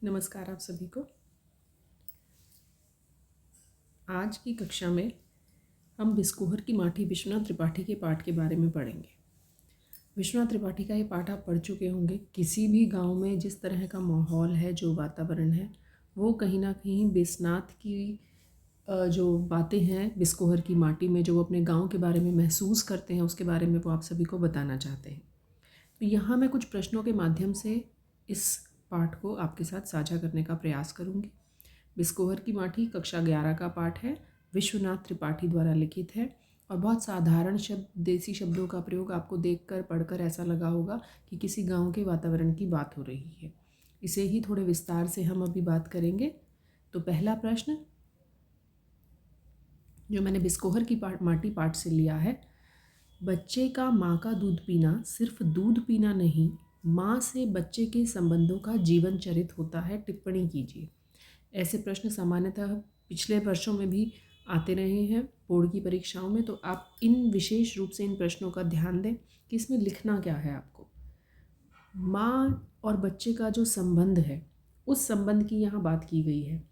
नमस्कार आप सभी को। आज की कक्षा में हम बिस्कोहर की माटी विश्वनाथ त्रिपाठी के पाठ के बारे में पढ़ेंगे। विश्वनाथ त्रिपाठी का ये पाठ आप पढ़ चुके होंगे। किसी भी गांव में जिस तरह का माहौल है, जो वातावरण है, वो कहीं ना कहीं बिस्नाथ की जो बातें हैं बिस्कोहर की माटी में, जो वो अपने गाँव के बारे में महसूस करते हैं, उसके बारे में वो आप सभी को बताना चाहते हैं। तो यहाँ मैं कुछ प्रश्नों के माध्यम से इस पाठ को आपके साथ साझा करने का प्रयास करूँगी। बिस्कोहर की माटी कक्षा 11 का पाठ है, विश्वनाथ त्रिपाठी द्वारा लिखित है और बहुत साधारण शब्द, देसी शब्दों का प्रयोग आपको देखकर पढ़कर ऐसा लगा होगा कि किसी गांव के वातावरण की बात हो रही है। इसे ही थोड़े विस्तार से हम अभी बात करेंगे। तो पहला प्रश्न जो मैंने बिस्कोहर की माटी पाठ से लिया है, बच्चे का माँ का दूध पीना सिर्फ दूध पीना नहीं, माँ से बच्चे के संबंधों का जीवन चरित होता है। टिप्पणी कीजिए। ऐसे प्रश्न सामान्यतः पिछले वर्षों में भी आते रहे हैं बोर्ड की परीक्षाओं में। तो आप इन विशेष रूप से इन प्रश्नों का ध्यान दें कि इसमें लिखना क्या है आपको। माँ और बच्चे का जो संबंध है, उस संबंध की यहाँ बात की गई है।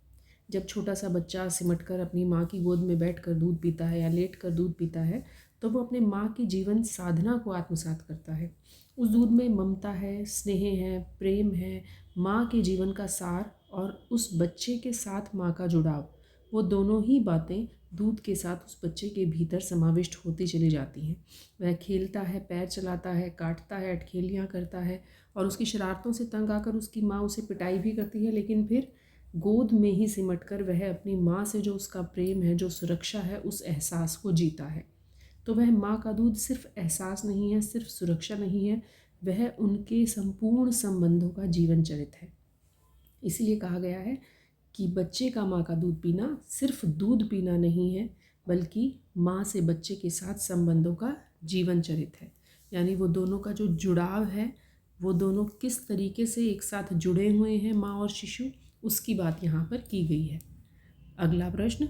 जब छोटा सा बच्चा सिमटकर अपनी माँ की गोद में बैठकर दूध पीता है या लेटकर दूध पीता है, तो वो अपने माँ की जीवन साधना को आत्मसात करता है। उस दूध में ममता है, स्नेह है, प्रेम है, माँ के जीवन का सार और उस बच्चे के साथ माँ का जुड़ाव, वो दोनों ही बातें दूध के साथ उस बच्चे के भीतर समाविष्ट होती चली जाती हैं। वह खेलता है, पैर चलाता है, काटता है, अटखेलियाँ करता है और उसकी शरारतों से तंग आकर उसकी माँ उसे पिटाई भी करती है, लेकिन फिर गोद में ही सिमटकर वह अपनी माँ से जो उसका प्रेम है, जो सुरक्षा है, उस एहसास को जीता है। तो वह माँ का दूध सिर्फ एहसास नहीं है, सिर्फ सुरक्षा नहीं है, वह उनके संपूर्ण संबंधों का जीवन चरित है। इसीलिए कहा गया है कि बच्चे का माँ का दूध पीना सिर्फ दूध पीना नहीं है, बल्कि माँ से बच्चे के साथ संबंधों का जीवन चरित है। यानी वो दोनों का जो जुड़ाव है, वो दोनों किस तरीके से एक साथ जुड़े हुए हैं, माँ और शिशु, उसकी बात यहाँ पर की गई है। अगला प्रश्न,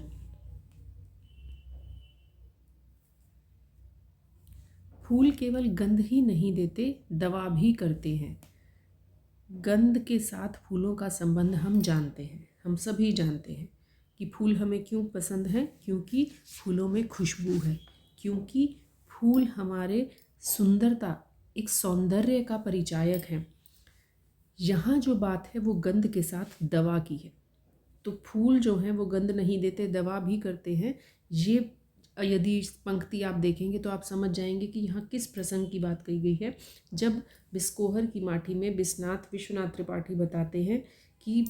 फूल केवल गंध ही नहीं देते, दवा भी करते हैं। गंध के साथ फूलों का संबंध हम जानते हैं, हम सभी जानते हैं कि फूल हमें क्यों पसंद हैं। क्योंकि फूलों में खुशबू है, क्योंकि फूल हमारे सुंदरता, एक सौंदर्य का परिचायक है। यहाँ जो बात है वो गंध के साथ दवा की है। तो फूल जो हैं वो गंध नहीं देते, दवा भी करते हैं। ये यदि पंक्ति आप देखेंगे तो आप समझ जाएंगे कि यहाँ किस प्रसंग की बात कही गई है। जब बिस्कोहर की माटी में विश्वनाथ त्रिपाठी बताते हैं कि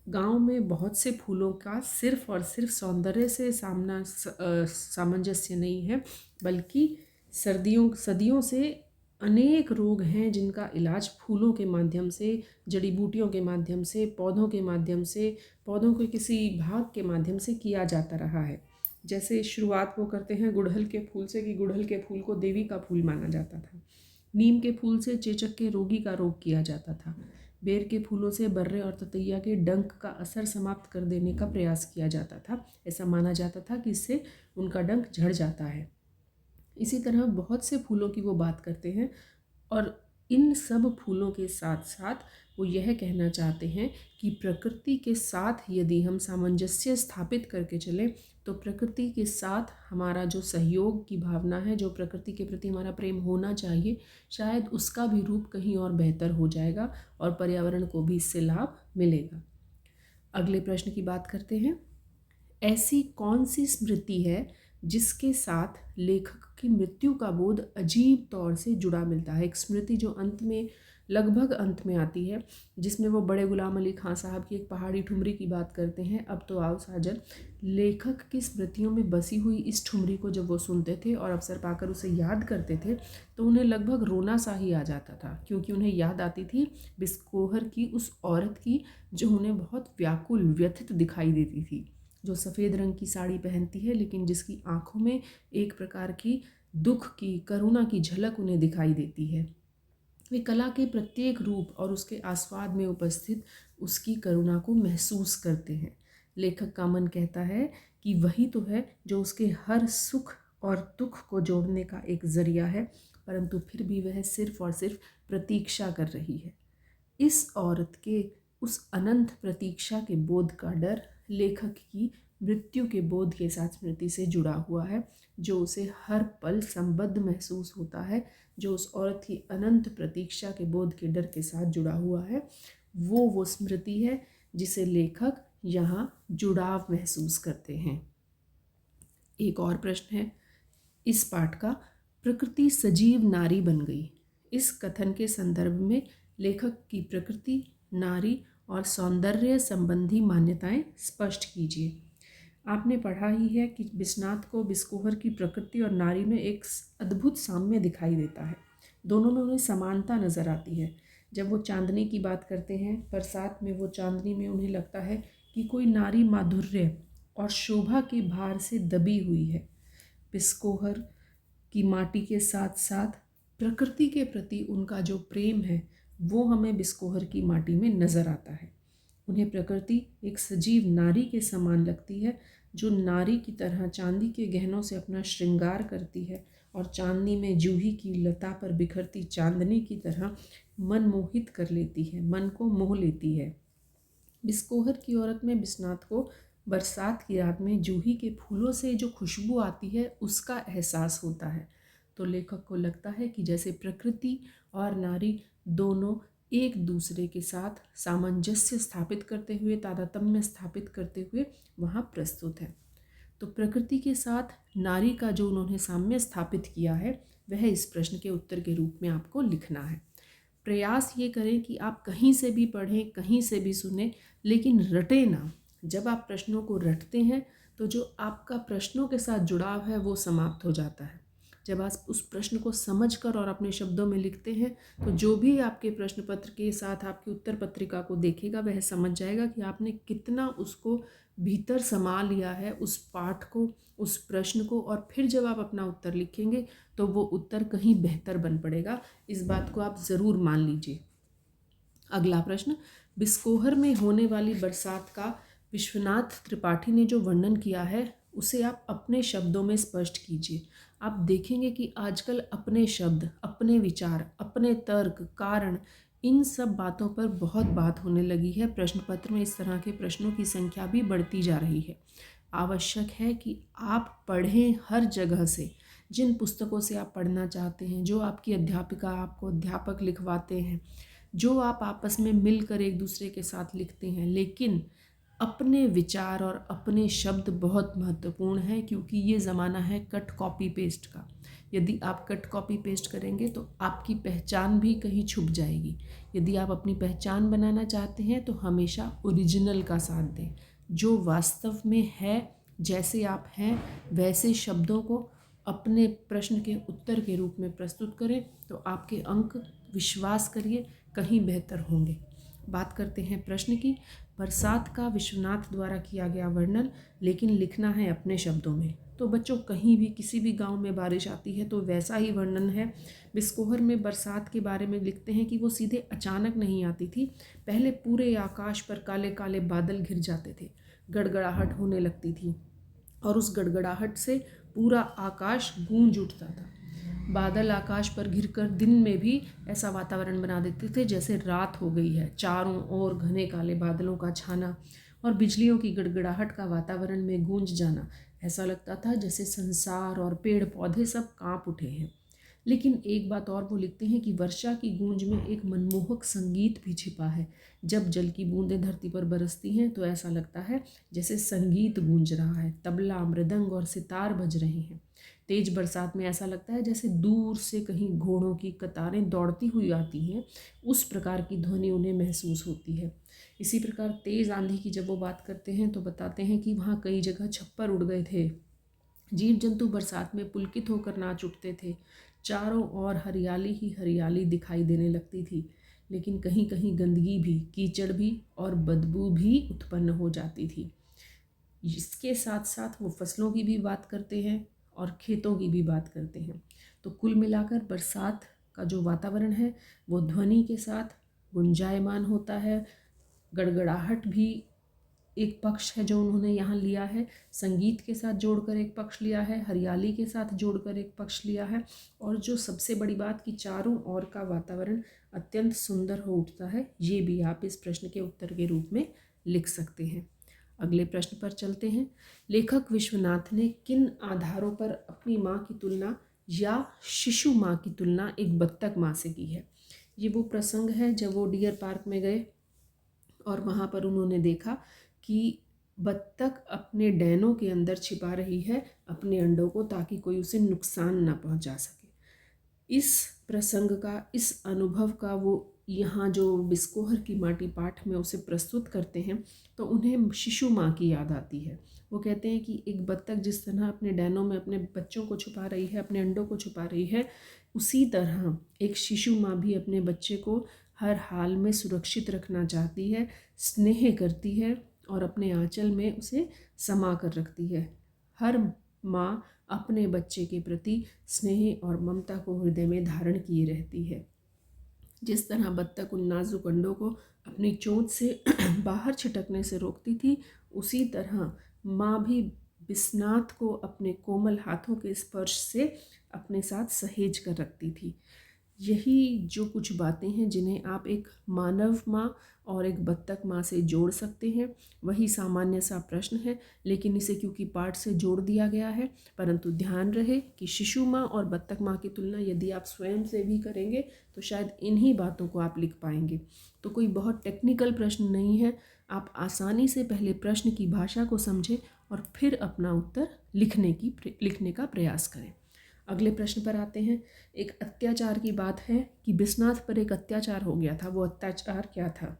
गांव में बहुत से फूलों का सिर्फ और सिर्फ सौंदर्य से सामंजस्य नहीं है, बल्कि सदियों से अनेक रोग हैं जिनका इलाज फूलों के माध्यम से, जड़ी बूटियों के माध्यम से, पौधों के माध्यम से, पौधों के किसी भाग के माध्यम से किया जाता रहा है। जैसे शुरुआत वो करते हैं गुड़हल के फूल से, कि गुड़हल के फूल को देवी का फूल माना जाता था। नीम के फूल से चेचक के रोगी का रोग किया जाता था। बेर के फूलों से बर्रे और ततैया के डंक का असर समाप्त कर देने का प्रयास किया जाता था। ऐसा माना जाता था कि इससे उनका डंक झड़ जाता है। इसी तरह बहुत से फूलों की वो बात करते हैं और इन सब फूलों के साथ साथ वो यह कहना चाहते हैं कि प्रकृति के साथ यदि हम सामंजस्य स्थापित करके चलें, तो प्रकृति के साथ हमारा जो सहयोग की भावना है, जो प्रकृति के प्रति हमारा प्रेम होना चाहिए, शायद उसका भी रूप कहीं और बेहतर हो जाएगा और पर्यावरण को भी इससे लाभ मिलेगा। अगले प्रश्न की बात करते हैं। ऐसी कौन सी स्मृति है जिसके साथ लेखक की मृत्यु का बोध अजीब तौर से जुड़ा मिलता है। एक स्मृति जो अंत में, लगभग अंत में आती है, जिसमें वो बड़े गुलाम अली खां साहब की एक पहाड़ी ठुमरी की बात करते हैं। अब तो आओ साजन। लेखक की स्मृतियों में बसी हुई इस ठुमरी को जब वो सुनते थे और अवसर पाकर उसे याद करते थे, तो उन्हें लगभग रोना सा ही आ जाता था, क्योंकि उन्हें याद आती थी बिस्कोहर की उस औरत की जो उन्हें बहुत व्याकुल, व्यथित दिखाई देती थी, जो सफ़ेद रंग की साड़ी पहनती है, लेकिन जिसकी आँखों में एक प्रकार की दुख की, करुणा की झलक उन्हें दिखाई देती है। वे कला के प्रत्येक रूप और उसके आस्वाद में उपस्थित उसकी करुणा को महसूस करते हैं। लेखक का मन कहता है कि वही तो है जो उसके हर सुख और दुख को जोड़ने का एक जरिया है, परंतु फिर भी वह सिर्फ और सिर्फ प्रतीक्षा कर रही है। इस औरत के उस अनंत प्रतीक्षा के बोध का डर लेखक की मृत्यु के बोध के साथ स्मृति से जुड़ा हुआ है, जो उसे हर पल संबद्ध महसूस होता है, जो उस औरत की अनंत प्रतीक्षा के बोध के डर के साथ जुड़ा हुआ है। वो स्मृति है जिसे लेखक यहाँ जुड़ाव महसूस करते हैं। एक और प्रश्न है इस पाठ का, प्रकृति सजीव नारी बन गई। इस कथन के संदर्भ में लेखक की प्रकृति, नारी और सौंदर्य संबंधी मान्यताएं स्पष्ट कीजिए। आपने पढ़ा ही है कि बिस्नात को बिस्कोहर की प्रकृति और नारी में एक अद्भुत साम्य दिखाई देता है। दोनों में उन्हें समानता नज़र आती है। जब वो चांदनी की बात करते हैं, बरसात में वो चांदनी में उन्हें लगता है कि कोई नारी माधुर्य और शोभा के भार से दबी हुई है। बिस्कोहर की माटी के साथ साथ प्रकृति के प्रति उनका जो प्रेम है वो हमें बिस्कोहर की माटी में नज़र आता है। उन्हें प्रकृति एक सजीव नारी के समान लगती है, जो नारी की तरह चांदी के गहनों से अपना श्रृंगार करती है और चांदनी में जूही की लता पर बिखरती चांदनी की तरह मन मोहित कर लेती है, मन को मोह लेती है। बिस्कोहर की औरत में बिस्नात को बरसात की रात में जूही के फूलों से जो खुशबू आती है उसका एहसास होता है। तो लेखक को लगता है कि जैसे प्रकृति और नारी दोनों एक दूसरे के साथ सामंजस्य स्थापित करते हुए, तारतम्य स्थापित करते हुए वहाँ प्रस्तुत है। तो प्रकृति के साथ नारी का जो उन्होंने साम्य स्थापित किया है वह इस प्रश्न के उत्तर के रूप में आपको लिखना है। प्रयास ये करें कि आप कहीं से भी पढ़ें, कहीं से भी सुने, लेकिन रटे ना। जब आप प्रश्नों को रटते हैं तो जो आपका प्रश्नों के साथ जुड़ाव है वो समाप्त हो जाता है। जब आप उस प्रश्न को समझकर और अपने शब्दों में लिखते हैं तो जो भी आपके प्रश्न पत्र के साथ आपकी उत्तर पत्रिका को देखेगा वह समझ जाएगा कि आपने कितना उसको भीतर समा लिया है, उस पाठ को, उस प्रश्न को, और फिर जब आप अपना उत्तर लिखेंगे तो वो उत्तर कहीं बेहतर बन पड़ेगा। इस बात को आप ज़रूर मान लीजिए। अगला प्रश्न, बिस्कोहर में होने वाली बरसात का विश्वनाथ त्रिपाठी ने जो वर्णन किया है उसे आप अपने शब्दों में स्पष्ट कीजिए। आप देखेंगे कि आजकल अपने शब्द, अपने विचार, अपने तर्क, कारण, इन सब बातों पर बहुत बात होने लगी है। प्रश्न पत्र में इस तरह के प्रश्नों की संख्या भी बढ़ती जा रही है। आवश्यक है कि आप पढ़ें हर जगह से, जिन पुस्तकों से आप पढ़ना चाहते हैं, जो आपकी अध्यापिका आपको अध्यापक लिखवाते हैं, जो आप आपस में मिलकर एक दूसरे के साथ लिखते हैं, लेकिन अपने विचार और अपने शब्द बहुत महत्वपूर्ण हैं, क्योंकि ये ज़माना है कट कॉपी पेस्ट का। यदि आप कट कॉपी पेस्ट करेंगे तो आपकी पहचान भी कहीं छुप जाएगी। यदि आप अपनी पहचान बनाना चाहते हैं तो हमेशा ओरिजिनल का साथ दें, जो वास्तव में है, जैसे आप हैं वैसे शब्दों को अपने प्रश्न के उत्तर के रूप में प्रस्तुत करें तो आपके अंक, विश्वास करिए, कहीं बेहतर होंगे। बात करते हैं प्रश्न की। बरसात का विश्वनाथ द्वारा किया गया वर्णन, लेकिन लिखना है अपने शब्दों में। तो बच्चों, कहीं भी किसी भी गांव में बारिश आती है तो वैसा ही वर्णन है। बिस्कोहर में बरसात के बारे में लिखते हैं कि वो सीधे अचानक नहीं आती थी। पहले पूरे आकाश पर काले काले बादल घिर जाते थे, गड़गड़ाहट होने लगती थी और उस गड़गड़ाहट से पूरा आकाश गूंज उठता था। बादल आकाश पर घिरकर दिन में भी ऐसा वातावरण बना देते थे जैसे रात हो गई है। चारों ओर घने काले बादलों का छाना और बिजलियों की गड़गड़ाहट का वातावरण में गूंज जाना, ऐसा लगता था जैसे संसार और पेड़ पौधे सब कांप उठे हैं। लेकिन एक बात और वो लिखते हैं कि वर्षा की गूंज में एक मनमोहक संगीत भी छिपा है। जब जल की बूंदें धरती पर बरसती हैं तो ऐसा लगता है जैसे संगीत गूंज रहा है, तबला, मृदंग और सितार बज रहे हैं। तेज बरसात में ऐसा लगता है जैसे दूर से कहीं घोड़ों की कतारें दौड़ती हुई आती हैं, उस प्रकार की ध्वनि उन्हें महसूस होती है। इसी प्रकार तेज़ आंधी की जब वो बात करते हैं तो बताते हैं कि वहाँ कई जगह छप्पर उड़ गए थे, जीव जंतु बरसात में पुलकित होकर नाच उठते थे, चारों ओर हरियाली ही हरियाली दिखाई देने लगती थी, लेकिन कहीं कहीं गंदगी भी, कीचड़ भी और बदबू भी उत्पन्न हो जाती थी। इसके साथ साथ वो फसलों की भी बात करते हैं और खेतों की भी बात करते हैं। तो कुल मिलाकर बरसात का जो वातावरण है वो ध्वनि के साथ गुंजायमान होता है, गड़गड़ाहट भी एक पक्ष है जो उन्होंने यहाँ लिया है, संगीत के साथ जोड़कर एक पक्ष लिया है, हरियाली के साथ जोड़कर एक पक्ष लिया है, और जो सबसे बड़ी बात कि चारों ओर का वातावरण अत्यंत सुंदर हो उठता है, ये भी आप इस प्रश्न के उत्तर के रूप में लिख सकते हैं। अगले प्रश्न पर चलते हैं। लेखक विश्वनाथ ने किन आधारों पर अपनी माँ की तुलना या शिशु माँ की तुलना एक बत्तख माँ से की है? ये वो प्रसंग है जब वो डियर पार्क में गए और वहाँ पर उन्होंने देखा कि बत्तख अपने डैनों के अंदर छिपा रही है अपने अंडों को, ताकि कोई उसे नुकसान ना पहुँचा सके। इस प्रसंग का, इस अनुभव का वो यहाँ जो बिस्कोहर की माटी पाठ में उसे प्रस्तुत करते हैं तो उन्हें शिशु माँ की याद आती है। वो कहते हैं कि एक बत्तख जिस तरह अपने डैनों में अपने बच्चों को छुपा रही है, अपने अंडों को छुपा रही है, उसी तरह एक शिशु माँ भी अपने बच्चे को हर हाल में सुरक्षित रखना चाहती है, स्नेह करती है और अपने आंचल में उसे समा कर रखती है। हर माँ अपने बच्चे के प्रति स्नेह और ममता को हृदय में धारण किए रहती है। जिस तरह बत्तख उन नाजुक अंडों को अपनी चोंच से बाहर छिटकने से रोकती थी, उसी तरह माँ भी बिस्नात को अपने कोमल हाथों के स्पर्श से अपने साथ सहेज कर रखती थी। यही जो कुछ बातें हैं जिन्हें आप एक मानव माँ और एक बत्तख माँ से जोड़ सकते हैं, वही सामान्य सा प्रश्न है, लेकिन इसे क्योंकि पाठ से जोड़ दिया गया है, परंतु ध्यान रहे कि शिशु माँ और बत्तख माँ की तुलना यदि आप स्वयं से भी करेंगे तो शायद इन्हीं बातों को आप लिख पाएंगे। तो कोई बहुत टेक्निकल प्रश्न नहीं है, आप आसानी से पहले प्रश्न की भाषा को समझें और फिर अपना उत्तर लिखने का प्रयास करें। अगले प्रश्न पर आते हैं। एक अत्याचार की बात है कि बिस्नाथ पर एक अत्याचार हो गया था। वो अत्याचार क्या था?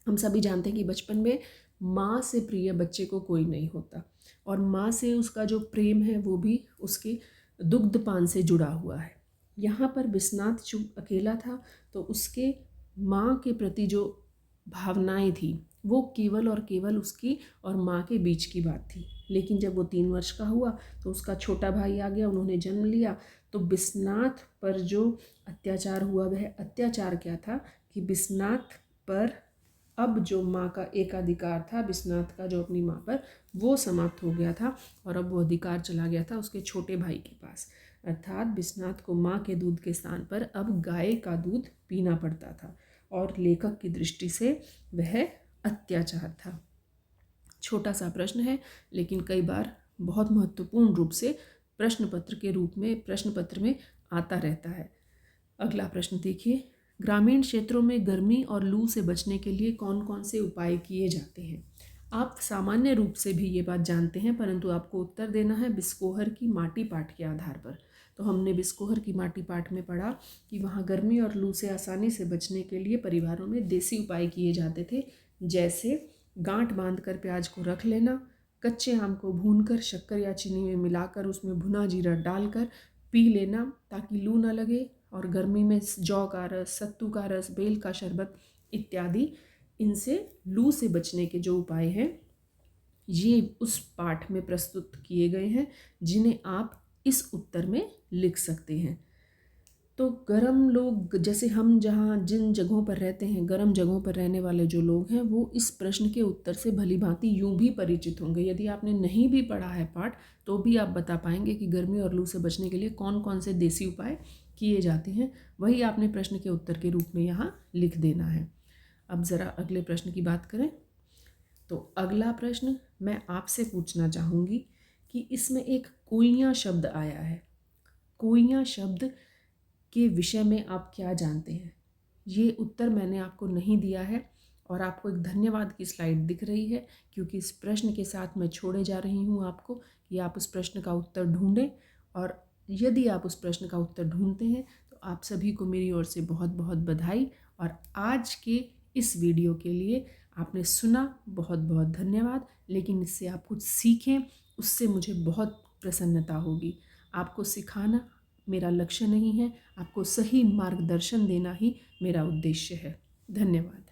हम सभी जानते हैं कि बचपन में माँ से प्रिय बच्चे को कोई नहीं होता, और माँ से उसका जो प्रेम है वो भी उसके दुग्धपान से जुड़ा हुआ है। यहाँ पर बिस्नाथ चुप अकेला था तो उसके माँ के प्रति जो भावनाएं थी वो केवल और केवल उसकी और माँ के बीच की बात थी। लेकिन जब वो 3 वर्ष का हुआ तो उसका छोटा भाई आ गया, उन्होंने जन्म लिया। तो बिस्नाथ पर जो अत्याचार हुआ वह अत्याचार क्या था कि बिस्नाथ पर अब जो माँ का एकाधिकार था, बिस्नाथ का जो अपनी माँ पर, वो समाप्त हो गया था और अब वो अधिकार चला गया था उसके छोटे भाई के पास। अर्थात बिस्नाथ को माँ के दूध के स्थान पर अब गाय का दूध पीना पड़ता था, और लेखक की दृष्टि से वह अत्याचार था। छोटा सा प्रश्न है, लेकिन कई बार बहुत महत्वपूर्ण रूप से प्रश्न पत्र में आता रहता है। अगला प्रश्न देखिए। ग्रामीण क्षेत्रों में गर्मी और लू से बचने के लिए कौन कौन से उपाय किए जाते हैं? आप सामान्य रूप से भी ये बात जानते हैं, परंतु आपको उत्तर देना है बिस्कोहर की माटी पाठ के आधार पर। तो हमने बिस्कोहर की माटी पाठ में पढ़ा कि वहाँ गर्मी और लू से आसानी से बचने के लिए परिवारों में देसी उपाय किए जाते थे, जैसे गांठ बांधकर प्याज को रख लेना, कच्चे आम को भूनकर शक्कर या चीनी में मिलाकर उसमें भुना जीरा डालकर पी लेना ताकि लू न लगे, और गर्मी में जौ का रस, सत्तू का रस, बेल का शरबत इत्यादि, इनसे लू से बचने के जो उपाय हैं ये उस पाठ में प्रस्तुत किए गए हैं, जिन्हें आप इस उत्तर में लिख सकते हैं। तो गर्म लोग, जैसे हम जहाँ जिन जगहों पर रहते हैं, गर्म जगहों पर रहने वाले जो लोग हैं, वो इस प्रश्न के उत्तर से भली भांति यूँ भी परिचित होंगे। यदि आपने नहीं भी पढ़ा है पाठ तो भी आप बता पाएंगे कि गर्मी और लू से बचने के लिए कौन कौन से देसी उपाय किए जाते हैं। वही आपने प्रश्न के उत्तर के रूप में यहाँ लिख देना है। अब ज़रा अगले प्रश्न की बात करें। तो अगला प्रश्न मैं आपसे पूछना चाहूँगी कि इसमें एक कुइयाँ शब्द आया है। कुइयाँ शब्द के विषय में आप क्या जानते हैं? ये उत्तर मैंने आपको नहीं दिया है, और आपको एक धन्यवाद की स्लाइड दिख रही है, क्योंकि इस प्रश्न के साथ मैं छोड़े जा रही हूँ आपको कि आप उस प्रश्न का उत्तर ढूंढें। और यदि आप उस प्रश्न का उत्तर ढूंढते हैं तो आप सभी को मेरी ओर से बहुत बहुत बधाई। और आज के इस वीडियो के लिए आपने सुना, बहुत बहुत धन्यवाद। लेकिन इससे आप कुछ सीखें, उससे मुझे बहुत प्रसन्नता होगी। आपको सिखाना मेरा लक्ष्य नहीं है, आपको सही मार्गदर्शन देना ही मेरा उद्देश्य है। धन्यवाद।